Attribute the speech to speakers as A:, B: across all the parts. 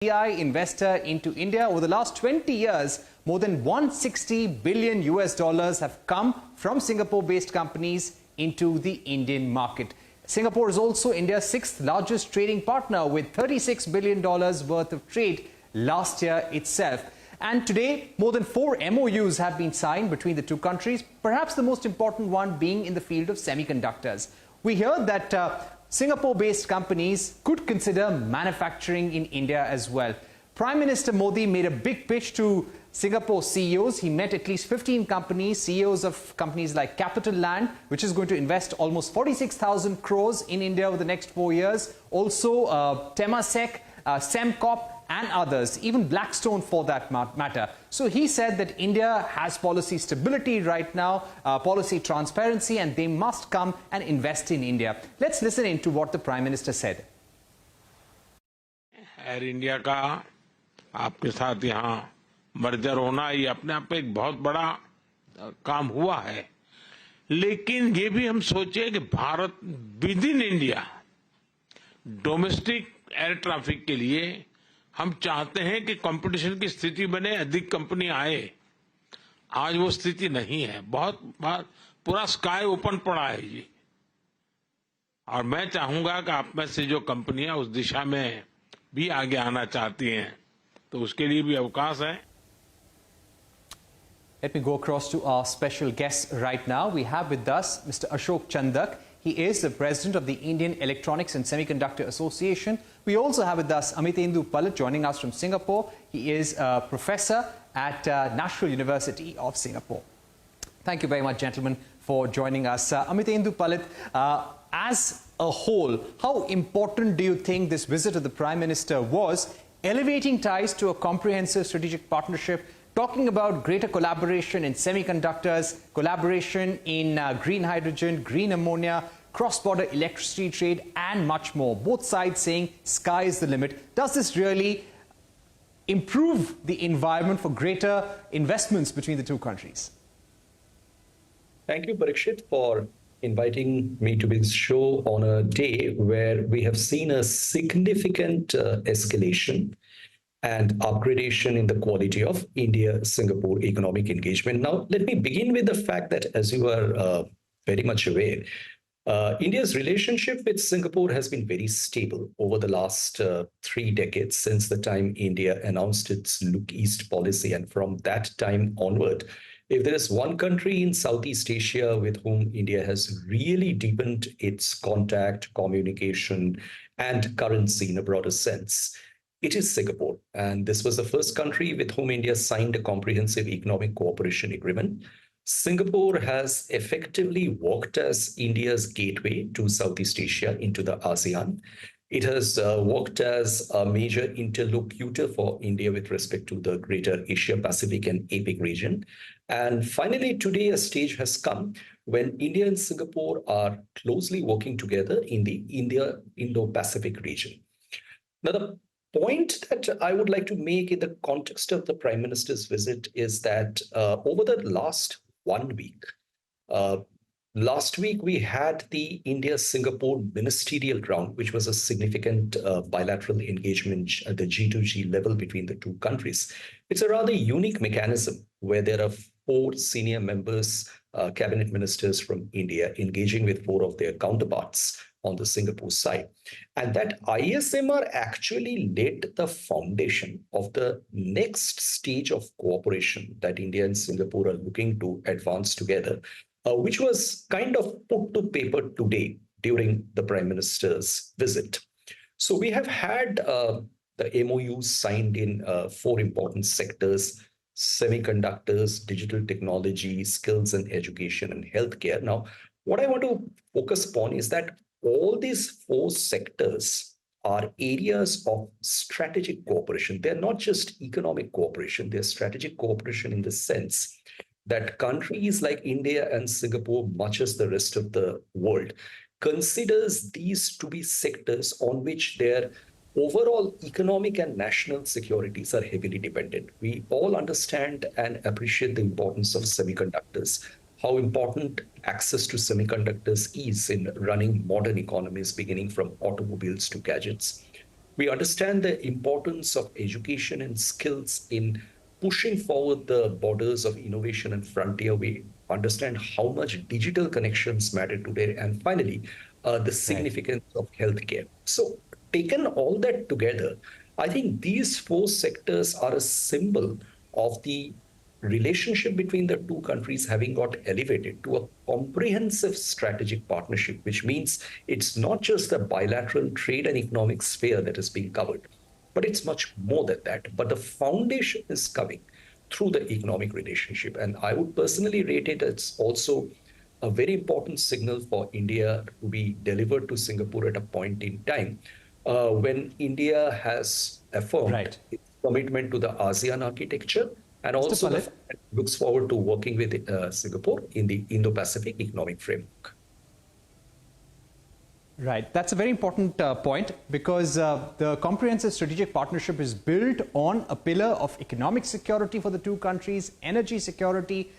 A: FDI investor into India. Over the last 20 years, more than 160 billion US dollars have come from Singapore-based companies into the Indian market. Singapore is also India's sixth largest trading partner with $36 billion worth of trade last year itself. And today, more than 4 MoUs have been signed between the two countries, perhaps the most important one being in the field of semiconductors. We heard that Singapore-based companies could consider manufacturing in India as well. Prime Minister Modi made a big pitch to Singapore CEOs. He met at least 15 companies, CEOs of companies like Capital Land, which is going to invest almost 46,000 crores in India over the next 4 years. Also, Temasek, Semicon, and others, even Blackstone for that matter. So he said that India has policy stability right now, policy transparency, and they must come and invest in India. Let's listen in to what the Prime Minister said.
B: Air India का आपके साथ यहाँ merger होना ये अपने आप में एक बहुत बड़ा काम हुआ है, लेकिन ये भी हम सोचे कि Bharat with in India domestic air traffic के लिए हम चाहते हैं कि कंपटीशन की स्थिति बने, अधिक कंपनी आए। आज वो स्थिति नहीं है, बहुत पूरा स्काई ओपन पड़ा है जी। और मैं चाहूंगा कि आप में से जो कंपनियां उस दिशा में भी आगे आना चाहती हैं, तो उसके लिए भी अवकाश है।
A: Let me go across to our special guest right now. We have with us Mr. Ashok Chandak. He is the president of the Indian Electronics and Semiconductor Association. We also have with us Amitendu Palit joining us from Singapore. He is a professor at National University of Singapore. Thank you very much, gentlemen, for joining us. Amitendu Palit, as a whole, how important do you think this visit of the Prime Minister was, elevating ties to a comprehensive strategic partnership, talking about greater collaboration in semiconductors, collaboration in green hydrogen, green ammonia, cross-border electricity trade, and much more. Both sides saying sky is the limit. Does this really improve the environment for greater investments between the two countries?
C: Thank you, Parikshit, for inviting me to this show on a day where we have seen a significant escalation and upgradation in the quality of India-Singapore economic engagement. Now, let me begin with the fact that, as you are very much aware, India's relationship with Singapore has been very stable over the last 3 decades, since the time India announced its Look East policy. And from that time onward, if there is one country in Southeast Asia with whom India has really deepened its contact, communication, and currency in a broader sense, it is Singapore. And this was the first country with whom India signed a comprehensive economic cooperation agreement. Singapore has effectively worked as India's gateway to Southeast Asia into the ASEAN. It has worked as a major interlocutor for India with respect to the greater Asia-Pacific and APEC region. And finally, today, a stage has come when India and Singapore are closely working together in the Indo-Pacific region. Now, the point that I would like to make in the context of the Prime Minister's visit is that over the last 1 week, last week we had the India-Singapore ministerial round, which was a significant bilateral engagement at the G2G level between the two countries. It's a rather unique mechanism where there are 4 senior members, cabinet ministers from India, engaging with 4 of their counterparts on the Singapore side. And that ISMR actually laid the foundation of the next stage of cooperation that India and Singapore are looking to advance together, which was kind of put to paper today during the Prime Minister's visit. So we have had the MOUs signed in 4 important sectors: semiconductors, digital technology, skills and education, and healthcare. Now, what I want to focus upon is that all these 4 sectors are areas of strategic cooperation. They're not just economic cooperation, they're strategic cooperation in the sense that countries like India and Singapore, much as the rest of the world, considers these to be sectors on which their overall economic and national securities are heavily dependent. We all understand and appreciate the importance of semiconductors, how important access to semiconductors is in running modern economies, beginning from automobiles to gadgets. We understand the importance of education and skills in pushing forward the borders of innovation and frontier. We understand how much digital connections matter today. And finally, the significance of healthcare. So, taken all that together, I think these four sectors are a symbol of the relationship between the two countries having got elevated to a comprehensive strategic partnership, which means it's not just the bilateral trade and economic sphere that is being covered, but it's much more than that. But the foundation is coming through the economic relationship. And I would personally rate it as also a very important signal for India to be delivered to Singapore at a point in time when India has affirmed its commitment to the ASEAN architecture and also looks forward to working with Singapore in the Indo-Pacific economic framework.
A: Right. That's a very important point, because the comprehensive strategic partnership is built on a pillar of economic security for the two countries, energy security,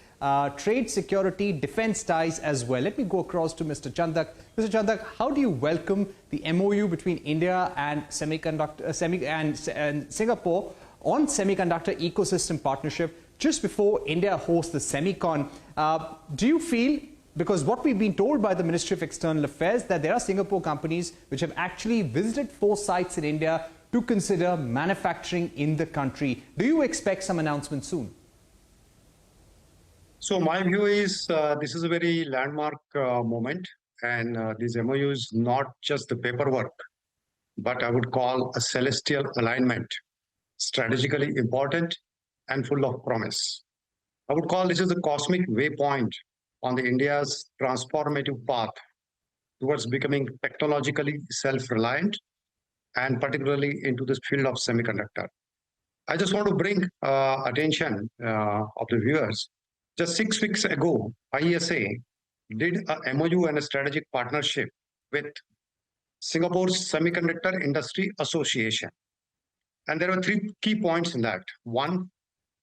A: trade security, defense ties as well. Let me go across to Mr. Chandak. Mr. Chandak, how do you welcome the MoU between India and Singapore on semiconductor ecosystem partnership just before India hosts the Semicon? Do you feel, because what we've been told by the Ministry of External Affairs, that there are Singapore companies which have actually visited 4 sites in India to consider manufacturing in the country. Do you expect some announcement soon?
D: So my view is this is a very landmark moment, and this MOU is not just the paperwork, but I would call a celestial alignment, strategically important and full of promise. I would call this as a cosmic waypoint on the India's transformative path towards becoming technologically self-reliant, and particularly into this field of semiconductor. I just want to bring attention of the viewers. Just 6 weeks ago, ISA did a MOU and a strategic partnership with Singapore's Semiconductor Industry Association. And there were 3 key points in that. One,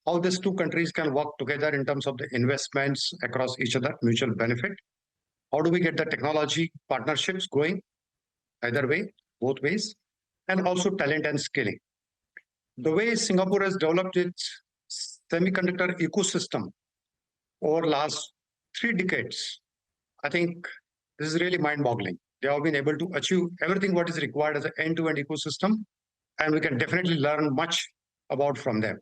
D: how these two countries can work together in terms of the investments across each other, mutual benefit. How do we get the technology partnerships going? Either way, both ways. And also talent and skilling. The way Singapore has developed its semiconductor ecosystem over the last 3 decades, I think this is really mind-boggling. They have been able to achieve everything what is required as an end-to-end ecosystem, and we can definitely learn much about from them.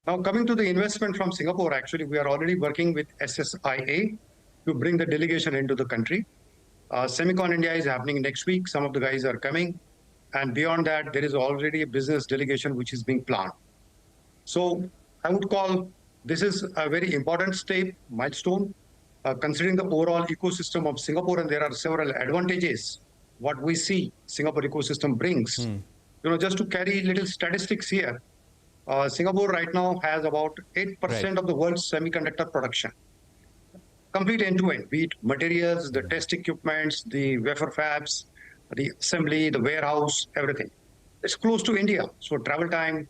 D: Now, coming to the investment from Singapore, actually, we are already working with SSIA to bring the delegation into the country. Semicon India is happening next week. Some of the guys are coming. And beyond that, there is already a business delegation which is being planned. So I would call this is a very important step, milestone, considering the overall ecosystem of Singapore, and there are several advantages what we see Singapore ecosystem brings. You know, just to carry little statistics here, Singapore right now has about 8% of the world's semiconductor production. Complete end-to-end, be it materials, the test equipments, the wafer fabs, the assembly, the warehouse, everything. It's close to India, so travel time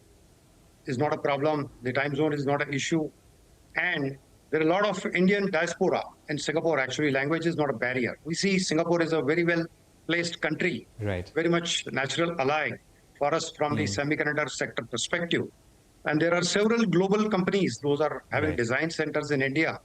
D: is not a problem. The time zone is not an issue. And there are a lot of Indian diaspora in Singapore. Actually, language is not a barrier. We see Singapore as a very well-placed country, very much natural ally for us from the semiconductor sector perspective. And there are several global companies, those are having design centers in India,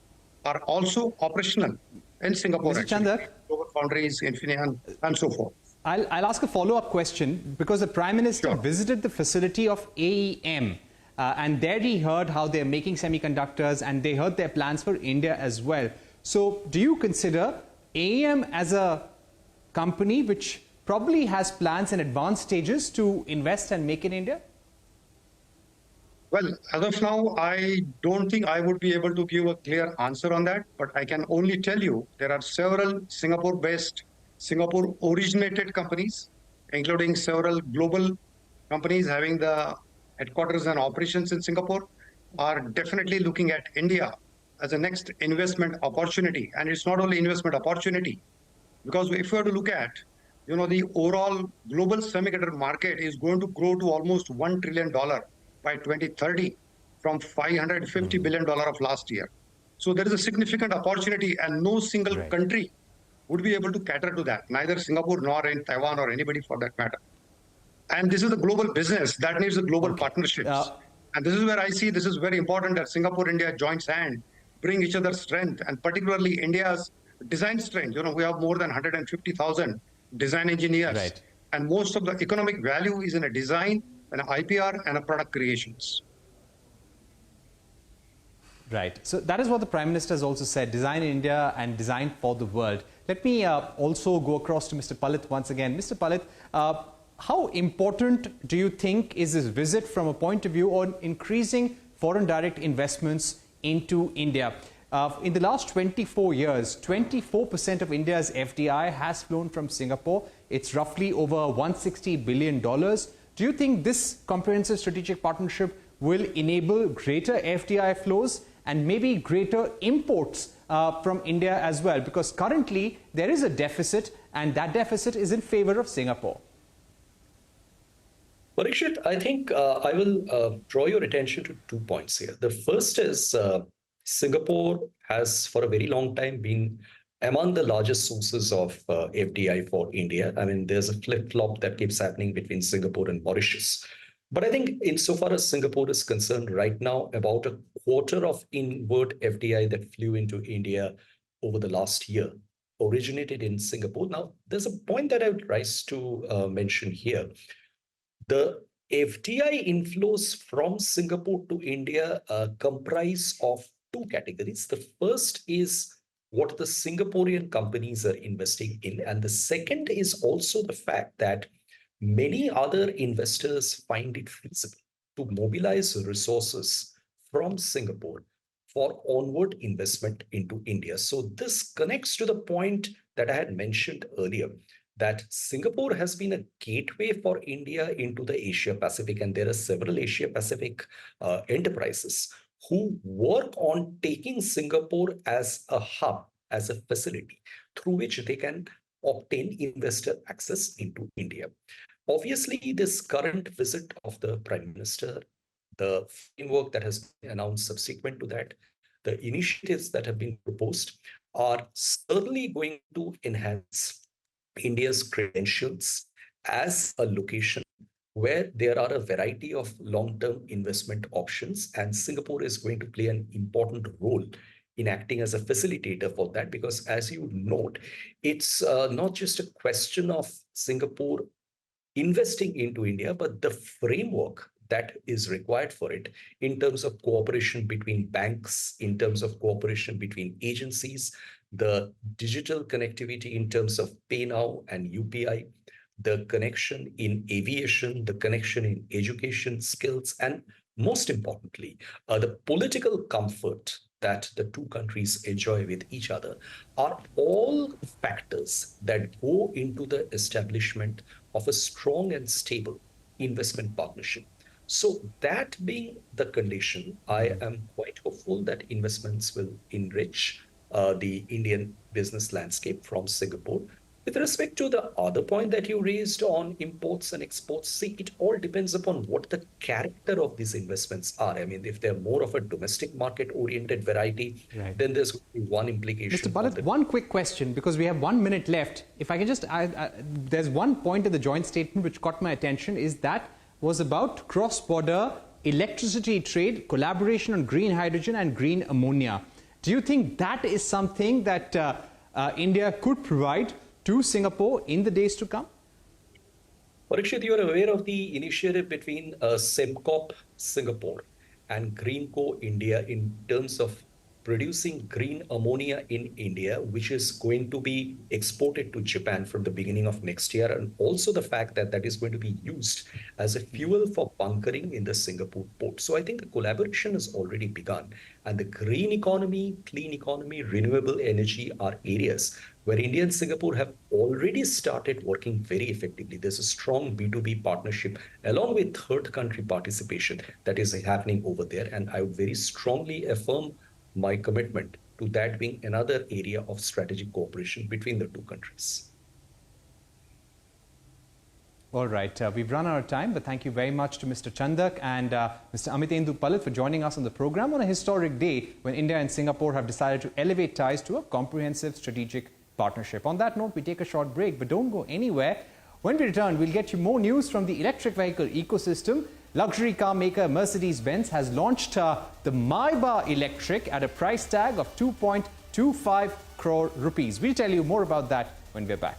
D: are also operational in Singapore.
A: Mr. Chandak,
D: Global Foundries, Infineon, and so forth.
A: I'll ask a follow-up question, because the Prime Minister visited the facility of AEM, and there he heard how they're making semiconductors, and they heard their plans for India as well. So do you consider AEM as a company which probably has plans in advanced stages to invest and make in India?
D: Well, as of now, I don't think I would be able to give a clear answer on that, but I can only tell you there are several Singapore-based, Singapore-originated companies, including several global companies having the headquarters and operations in Singapore, are definitely looking at India as a next investment opportunity. And it's not only investment opportunity, because if we were to look at, you know, the overall global semiconductor market is going to grow to almost $1 trillion by 2030 from $550 billion of last year. So there is a significant opportunity, and no single country would be able to cater to that, neither Singapore nor in Taiwan or anybody for that matter. And this is the global business that needs the global partnerships. And this is where I see this is very important that Singapore, India joins hand, bring each other's strength, and particularly India's design strength. We have more than 150,000 design engineers.
A: Right.
D: And most of the economic value is in a design, and a IPR, and a product creations.
A: Right. So that is what the Prime Minister has also said, design in India and design for the world. Let me also go across to Mr. Palit once again. Mr. Palit, how important do you think is this visit from a point of view on increasing foreign direct investments into India? In the last 24 years, 24% of India's FDI has flown from Singapore. It's roughly over $160 billion. Do you think this comprehensive strategic partnership will enable greater FDI flows and maybe greater imports from India as well? Because currently there is a deficit, and that deficit is in favor of Singapore.
C: Parikshit, I think I will draw your attention to 2 points here. The first is Singapore has for a very long time been among the largest sources of FDI for India. I mean, there's a flip-flop that keeps happening between Singapore and Mauritius. But I think insofar as Singapore is concerned right now, about a quarter of inward FDI that flew into India over the last year originated in Singapore. Now, there's a point that I would rise to mention here. The FDI inflows from Singapore to India comprise of 2 categories. The first is what the Singaporean companies are investing in. And the second is also the fact that many other investors find it feasible to mobilize resources from Singapore for onward investment into India. So this connects to the point that I had mentioned earlier, that Singapore has been a gateway for India into the Asia Pacific, and there are several Asia Pacific enterprises who work on taking Singapore as a hub, as a facility through which they can obtain investor access into India. Obviously, this current visit of the Prime Minister, the framework that has been announced subsequent to that, the initiatives that have been proposed are certainly going to enhance India's credentials as a location where there are a variety of long-term investment options, and Singapore is going to play an important role in acting as a facilitator for that, because as you note, it's not just a question of Singapore investing into India, but the framework that is required for it in terms of cooperation between banks, in terms of cooperation between agencies, the digital connectivity in terms of Pay Now and UPI, the connection in aviation, the connection in education, skills, and most importantly, the political comfort that the 2 countries enjoy with each other are all factors that go into the establishment of a strong and stable investment partnership. So that being the condition, I am quite hopeful that investments will enrich the Indian business landscape from Singapore. With respect to the other point that you raised on imports and exports, see, it all depends upon what the character of these investments are. I mean, if they're more of a domestic market-oriented variety, right, then there's one implication.
A: Mr. Palit, one quick question, because we have 1 minute left. If I can just, there's one point in the joint statement which caught my attention, is that was about cross-border electricity trade, collaboration on green hydrogen and green ammonia. Do you think that is something that India could provide to Singapore in the days to come?
C: Parikshit, you are aware of the initiative between Semicon Singapore and Greenco India in terms of producing green ammonia in India, which is going to be exported to Japan from the beginning of next year, and also the fact that that is going to be used as a fuel for bunkering in the Singapore port. So I think the collaboration has already begun, and the green economy, clean economy, renewable energy are areas where India and Singapore have already started working very effectively. There's a strong B2B partnership along with third country participation that is happening over there, and I would very strongly affirm my commitment to that being another area of strategic cooperation between the 2 countries.
A: All right, we've run out of time, but thank you very much to Mr. Chandak and Mr. Amitendu Palit for joining us on the program on a historic day when India and Singapore have decided to elevate ties to a comprehensive strategic partnership. On that note, we take a short break, but don't go anywhere. When we return, we'll get you more news from the electric vehicle ecosystem. Luxury car maker Mercedes-Benz has launched the Maybach Electric at a price tag of 2.25 crore rupees. We'll tell you more about that when we're back.